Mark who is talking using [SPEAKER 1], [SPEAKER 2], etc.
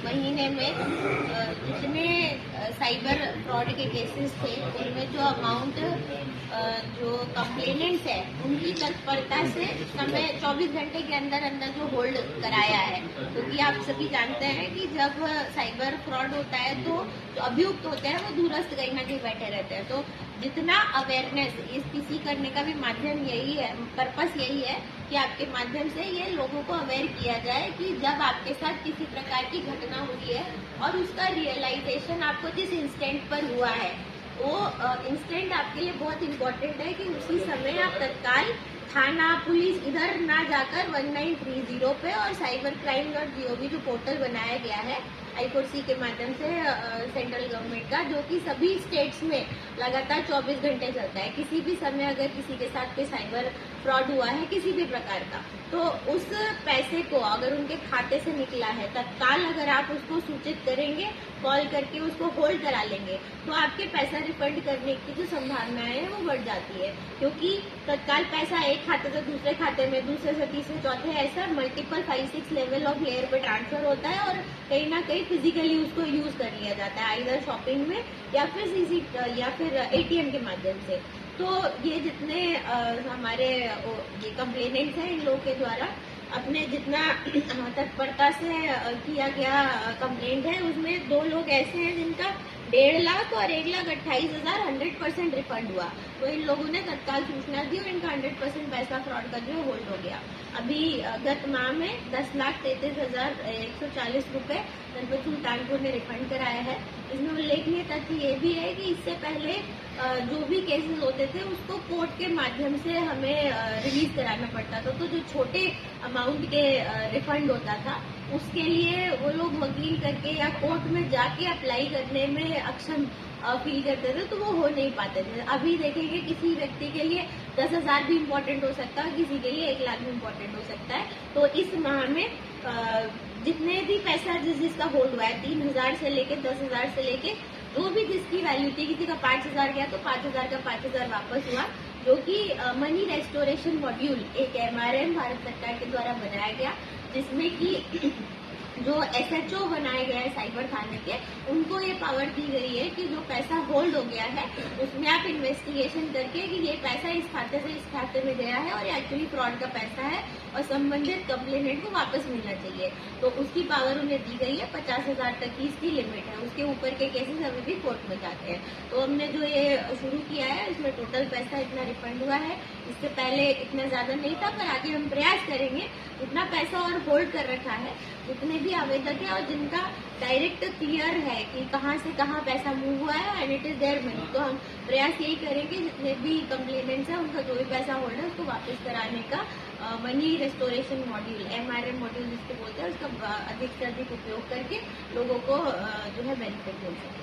[SPEAKER 1] महीने में जितने साइबर फ्रॉड के केसेस थे उनमें जो अमाउंट जो कंप्लेनेंट्स है उनकी तत्परता से समय 24 घंटे के अंदर अंदर जो होल्ड कराया है, क्योंकि आप सभी जानते हैं कि जब साइबर फ्रॉड होता है तो जो अभियुक्त होते हैं वो दूरस्थ कहीं ना कहीं बैठे रहते हैं। तो जितना अवेयरनेस इस पीसी करने का भी माध्यम यही है, पर्पस यही है कि आपके माध्यम से ये लोगों को अवेयर किया जाए कि जब आपके साथ किसी प्रकार की घटना हुई है और उसका रियलाइजेशन आपको जिस इंस्टेंट पर हुआ है वो इंस्टेंट आपके लिए बहुत इम्पोर्टेंट है कि उसी समय आप तत्काल थाना पुलिस इधर ना जाकर 1930 पे और cybercrime.gov जो पोर्टल बनाया गया है I4C के माध्यम से सेंट्रल गवर्नमेंट का, जो कि सभी स्टेट्स में लगातार 24 घंटे चलता है। किसी भी समय अगर किसी के साथ कोई साइबर फ्रॉड हुआ है किसी भी प्रकार का, तो उस पैसे को अगर उनके खाते से निकला है तत्काल अगर आप उसको सूचित करेंगे, कॉल करके उसको होल्ड करा लेंगे, तो आपके पैसा रिफंड करने की जो संभावनाएं है वो बढ़ जाती है। क्योंकि तत्काल पैसा एक खाते से दूसरे खाते में, दूसरे से तीसरे चौथे, ऐसा मल्टीपल 5-6 लेवल ऑफ लेयर पे ट्रांसफर होता है और कहीं ना कहीं फिजिकली उसको यूज कर लिया जाता है, आइदर शॉपिंग में या फिर एटीएम के माध्यम से। तो ये जितने हमारे ये कंप्लेनेंट्स हैं इन लोगों के द्वारा अपने जितना तत्परता से किया गया कंप्लेंट है उसमें 2 लोग ऐसे हैं जिनका 1.5 लाख और 1,28,000 100% रिफंड हुआ। तो इन लोगों ने तत्काल सूचना दी और इनका 100% पैसा फ्रॉड का जो है होल्ड हो गया। अभी गत माह में 10,33,140 रुपए जनपद सुल्तानपुर ने रिफंड कराया है। इसमें उल्लेखनीय तथ्य ये भी है कि इससे पहले जो भी केसेस होते थे उसको कोर्ट के माध्यम से हमें रिलीज कराना पड़ता था। तो जो छोटे अमाउंट के रिफंड होता था उसके लिए वो लोग वकील करके या कोर्ट में जाके अप्लाई करने में अक्षम फील करते थे, तो वो हो नहीं पाते थे। अभी देखेंगे किसी व्यक्ति के लिए 10,000 भी इम्पोर्टेंट हो सकता है, किसी के लिए 1 लाख भी इम्पोर्टेंट हो सकता है। तो इस माह में जितने भी पैसा जिसका होल्ड हुआ है 3,000 से लेके 10,000 से लेके जो भी जिसकी वैल्यू थी, किसी का 5,000 गया तो 5,000 का 5,000 वापस हुआ, जो कि मनी रेस्टोरेशन मॉड्यूल एक MRM भारत सरकार के द्वारा बनाया गया, जिसमें कि जो SHO बनाए गए हैं साइबर थाने के, उनको ये पावर दी गई है कि जो पैसा होल्ड हो गया है उसमें आप इन्वेस्टिगेशन करके कि ये पैसा इस खाते से इस खाते में गया है और एक्चुअली फ्रॉड का पैसा है और संबंधित कंप्लेनेंट को वापस मिलना चाहिए। तो उसकी पावर उन्हें दी गई है। 50,000 तक की इसकी लिमिट है, उसके ऊपर के केसेस अभी भी कोर्ट में जाते हैं। तो हमने जो ये शुरू किया है इसमें टोटल पैसा इतना रिफंड हुआ है, इससे पहले इतना ज्यादा नहीं था, पर आगे हम प्रयास करेंगे। उतना पैसा और होल्ड कर रखा है जितने भी आवेदक है और जिनका डायरेक्ट क्लियर है कि कहाँ से कहाँ पैसा मूव हुआ है and it is their money, तो हम प्रयास यही करेंगे जितने भी कंप्लेनेंट्स हैं उनका जो भी पैसा होल्ड है उसको वापस कराने का money restoration module MRM module जिसको बोलते हैं उसका अधिक से अधिक उपयोग करके लोगों को जो है बेनिफिट मिल सके।